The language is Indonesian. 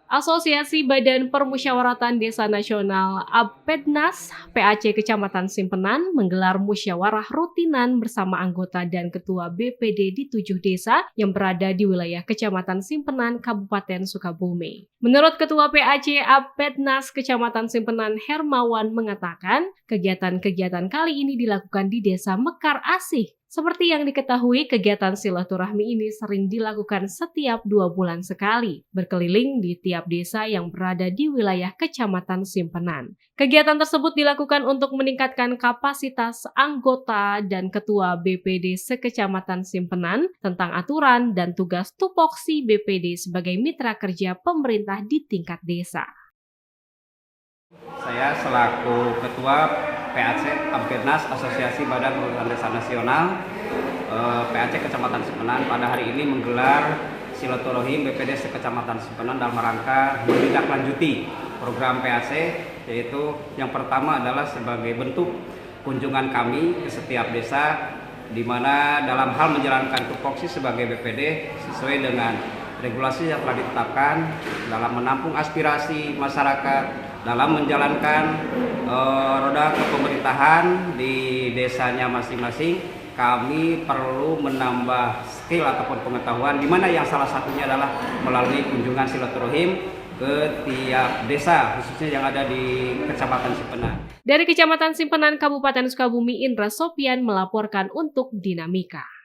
Asosiasi Badan Permusyawaratan Desa Nasional (APDNAS) PAC Kecamatan Simpenan menggelar musyawarah rutinan bersama anggota dan ketua BPD di 7 desa yang berada di wilayah Kecamatan Simpenan, Kabupaten Sukabumi. Menurut Ketua PAC APDNAS Kecamatan Simpenan Hermawan mengatakan, kegiatan-kegiatan kali ini dilakukan di Desa Mekar Asih. Seperti yang diketahui, kegiatan silaturahmi ini sering dilakukan setiap 2 bulan sekali, berkeliling di tiap desa yang berada di wilayah Kecamatan Simpenan. Kegiatan tersebut dilakukan untuk meningkatkan kapasitas anggota dan ketua BPD sekecamatan Simpenan tentang aturan dan tugas tupoksi BPD sebagai mitra kerja pemerintah di tingkat desa. Saya selaku Ketua PAC APDNAS Asosiasi Badan Permusyawaratan Desa Nasional PAC Kecamatan Simpenan pada hari ini menggelar silaturahim BPD sekecamatan Simpenan dalam rangka menindaklanjuti program PAC, yaitu yang pertama adalah sebagai bentuk kunjungan kami ke setiap desa, di mana dalam hal menjalankan tupoksi sebagai BPD sesuai dengan regulasi yang telah ditetapkan dalam menampung aspirasi masyarakat, dalam menjalankan roda kepemerintahan di desanya masing-masing. Kami perlu menambah skill ataupun pengetahuan, di mana yang salah satunya adalah melalui kunjungan silaturahim ke tiap desa, khususnya yang ada di Kecamatan Simpenan. Dari Kecamatan Simpenan, Kabupaten Sukabumi, Indra Sopian melaporkan untuk Dinamika.